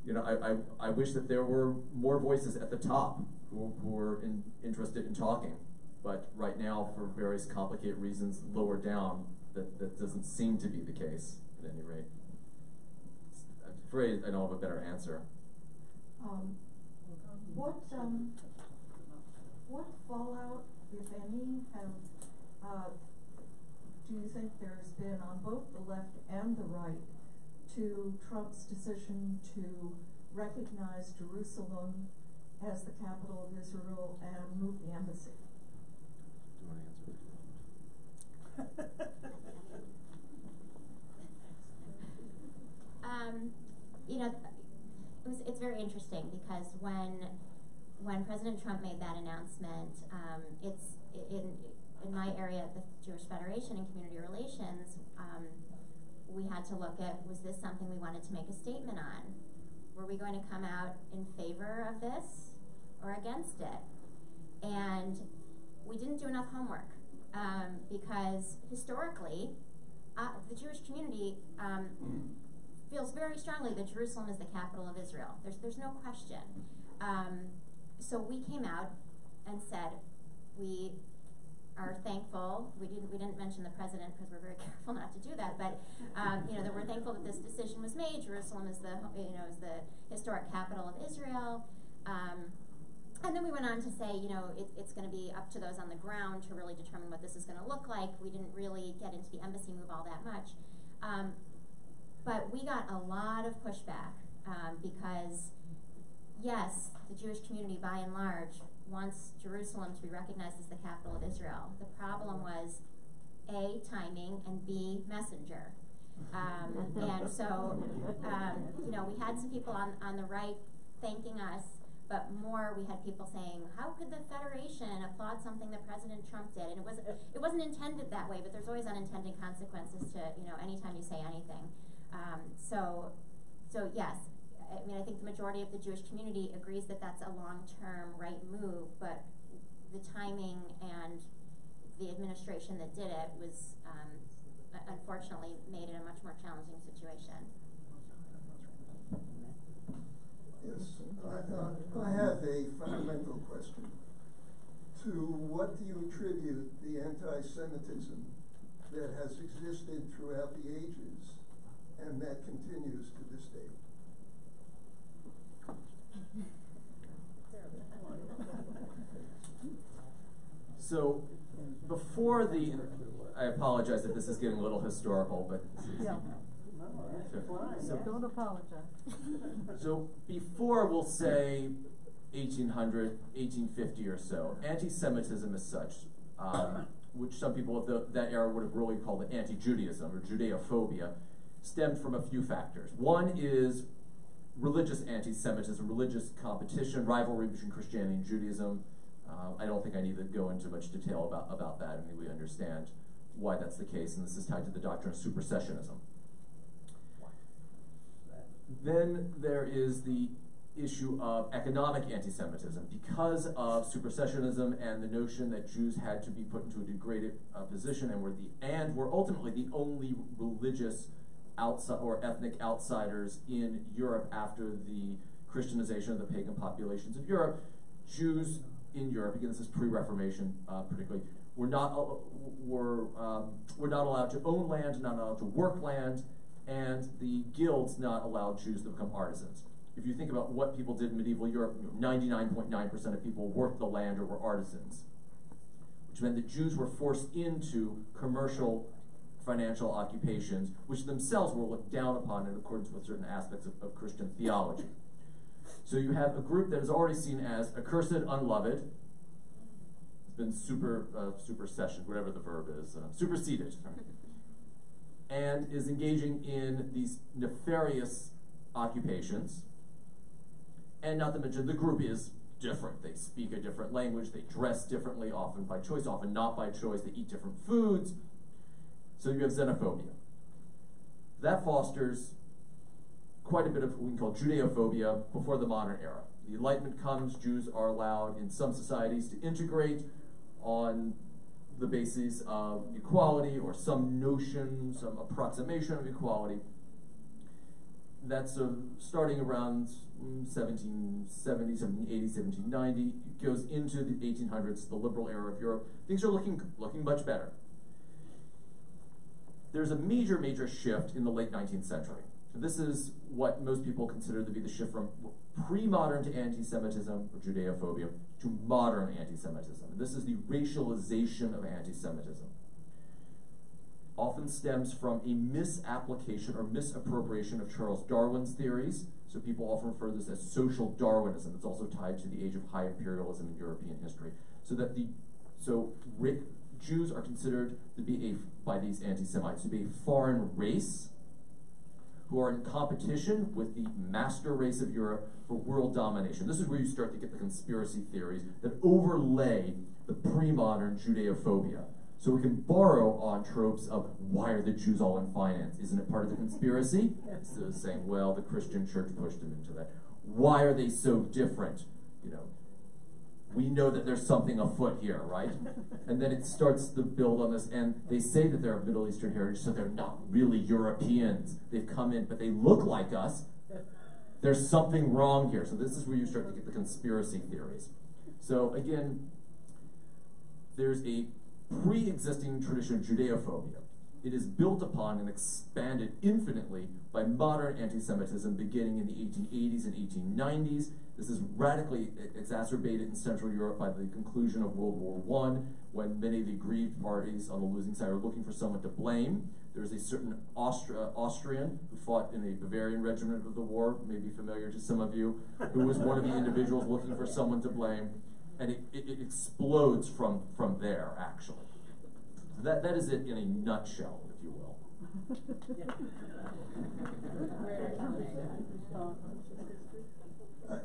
You know, I wish that there were more voices at the top who were interested in talking, but right now, for various complicated reasons, lower down, that doesn't seem to be the case, at any rate. I'm afraid I don't have a better answer. What fallout, if any, do you think there's been on both the left and the right to Trump's decision to recognize Jerusalem as the capital of Israel and move the embassy? Do you want to answer? You know, it's very interesting because when President Trump made that announcement, it's in my area, the Jewish Federation and Community Relations, we had to look at, was this something we wanted to make a statement on? Were we going to come out in favor of this or against it? And we didn't do enough homework because historically, the Jewish community feels very strongly that Jerusalem is the capital of Israel. There's no question. So we came out and said we are thankful. We didn't mention the president because we're very careful not to do that. But you know, that we're thankful that this decision was made. Jerusalem is the historic capital of Israel. And then we went on to say, you know, it's going to be up to those on the ground to really determine what this is going to look like. We didn't really get into the embassy move all that much. But we got a lot of pushback because, yes, the Jewish community by and large wants Jerusalem to be recognized as the capital of Israel. The problem was A, timing, and B, messenger. And so, you know, we had some people on the right thanking us, but more we had people saying, how could the Federation applaud something that President Trump did? And it wasn't intended that way, but there's always unintended consequences to, you know, anytime you say anything. So yes, I mean, I think the majority of the Jewish community agrees that that's a long-term right move, but the timing and the administration that did it was, unfortunately, made it a much more challenging situation. Yes, I have a fundamental question. To what do you attribute the anti-Semitism that has existed throughout the ages and that continues to this day? So, before I apologize if this is getting a little historical, but Yeah. So, Don't apologize. So before, we'll say 1800, 1850 or so, anti-Semitism as such, which some people of that era would have really called anti-Judaism or Judeophobia, stemmed from a few factors. One is religious anti-Semitism, religious competition, rivalry between Christianity and Judaism. I don't think I need to go into much detail about that. I mean, we understand why that's the case, and this is tied to the doctrine of supersessionism. Then there is the issue of economic anti-Semitism. Because of supersessionism and the notion that Jews had to be put into a degraded position and were ultimately the only religious or ethnic outsiders in Europe after the Christianization of the pagan populations of Europe, Jews in Europe, again this is pre-Reformation particularly, were not allowed to own land, not allowed to work land, and the guilds not allowed Jews to become artisans. If you think about what people did in medieval Europe, 99.9% of people worked the land or were artisans, which meant that Jews were forced into commercial financial occupations, which themselves were looked down upon in accordance with certain aspects of Christian theology. So you have a group that is already seen as accursed, unloved. It's been supersession, whatever the verb is, superseded, and is engaging in these nefarious occupations. And not to mention, the group is different. They speak a different language, they dress differently, often by choice, often not by choice, they eat different foods. So you have xenophobia. That fosters quite a bit of what we can call Judeophobia before the modern era. The Enlightenment comes, Jews are allowed in some societies to integrate on the basis of equality or some notion, some approximation of equality. That's starting around 1770, 1780, 1790. It goes into the 1800s, the liberal era of Europe. Things are looking much better. There's a major shift in the late 19th century. So this is what most people consider to be the shift from pre-modern to anti-Semitism, or Judeophobia, to modern anti-Semitism. This is the racialization of anti-Semitism. Often stems from a misapplication or misappropriation of Charles Darwin's theories. So people often refer to this as social Darwinism. It's also tied to the age of high imperialism in European history. Jews are considered to be by these anti-Semites to be a foreign race who are in competition with the master race of Europe for world domination. This is where you start to get the conspiracy theories that overlay the pre-modern Judeophobia. So we can borrow on tropes of why are the Jews all in finance? Isn't it part of the conspiracy? So saying, well, the Christian church pushed them into that. Why are they so different? We know that there's something afoot here, right? And then it starts to build on this, and they say that they're of Middle Eastern heritage, so they're not really Europeans. They've come in, but they look like us. There's something wrong here. So this is where you start to get the conspiracy theories. So again, there's a pre-existing tradition of Judeophobia. It is built upon and expanded infinitely by modern anti-Semitism beginning in the 1880s and 1890s. This is radically exacerbated in Central Europe by the conclusion of World War I, when many of the aggrieved parties on the losing side are looking for someone to blame. There's a certain Austrian who fought in a Bavarian regiment of the war, maybe familiar to some of you, who was one of the individuals looking for someone to blame, and it explodes from there, actually. So that is it in a nutshell, if you will.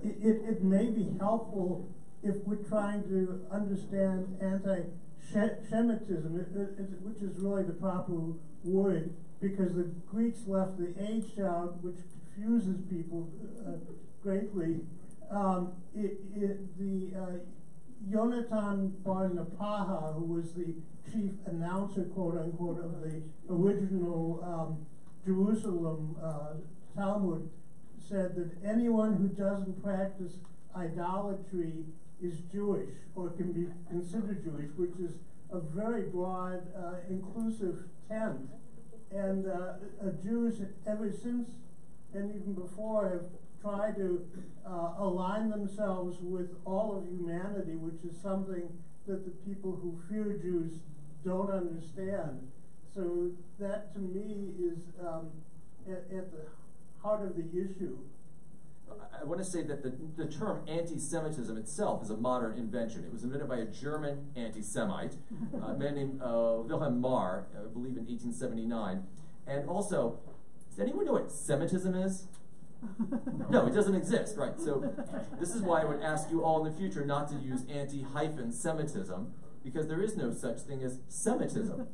It may be helpful if we're trying to understand anti-Semitism, which is really the proper word, because the Greeks left the H out, which confuses people greatly. Yonatan Bar Napaha, who was the chief announcer, quote unquote, of the original Jerusalem Talmud, said that anyone who doesn't practice idolatry is Jewish, or can be considered Jewish, which is a very broad, inclusive tent. And Jews, ever since and even before, have tried to align themselves with all of humanity, which is something that the people who fear Jews don't understand. So that, to me, is at the heart of the issue. I want to say that the term anti-Semitism itself is a modern invention. It was invented by a German anti-Semite, a man named Wilhelm Marr, I believe in 1879. And also, does anyone know what Semitism is? No, it doesn't exist, right? So this is why I would ask you all in the future not to use anti-Semitism, because there is no such thing as Semitism.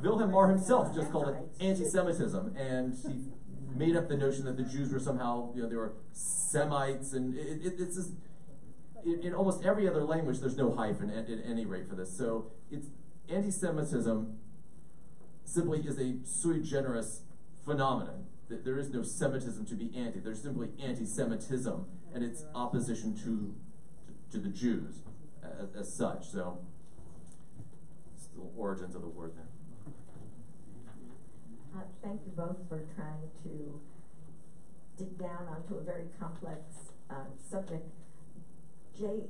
Wilhelm Marr himself just called it anti-Semitism, and he made up the notion that the Jews were somehow, they were Semites, and it's just, in almost every other language there's no hyphen at any rate for this. So it's anti-Semitism simply is a sui generis phenomenon. There is no Semitism to be anti. There's simply anti-Semitism and its opposition to the Jews as such. So it's the origins of the word there. Thank you both for trying to dig down onto a very complex subject. Jay,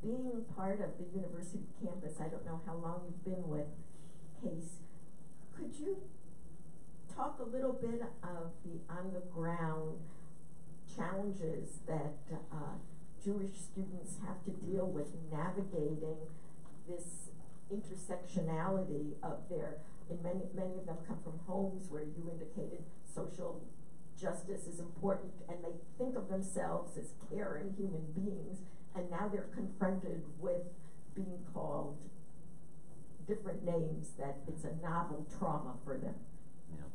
being part of the university campus, I don't know how long you've been with CASE. could you talk a little bit of the on-the-ground challenges that Jewish students have to deal with navigating this intersectionality of their, and many of them come from homes where you indicated social justice is important, and they think of themselves as caring human beings, and now they're confronted with being called different names, that it's a novel trauma for them. Yeah.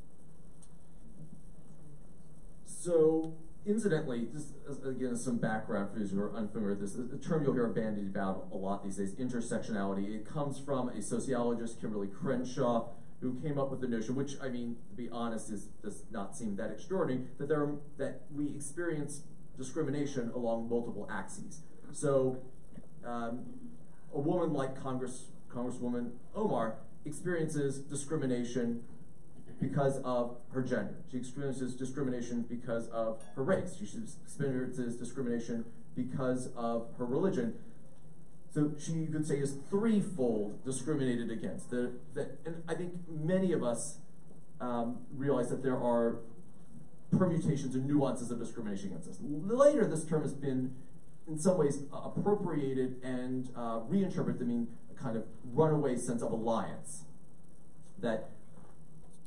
So, incidentally, this again is some background for those who are unfamiliar with this. The term you'll hear bandied about a lot these days, intersectionality. It comes from a sociologist, Kimberly Crenshaw, who came up with the notion, which, I mean, to be honest, does not seem that extraordinary, that we experience discrimination along multiple axes. So, a woman like Congresswoman Omar experiences discrimination because of her gender. She experiences discrimination because of her race. She experiences discrimination because of her religion. So she, you could say, is threefold discriminated against. And I think many of us realize that there are permutations and nuances of discrimination against us. Later, this term has been, in some ways, appropriated and reinterpreted to mean a kind of runaway sense of alliance. That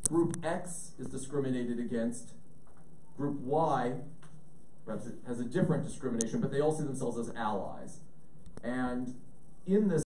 Group X is discriminated against, Group Y perhaps it has a different discrimination, but they all see themselves as allies. And in this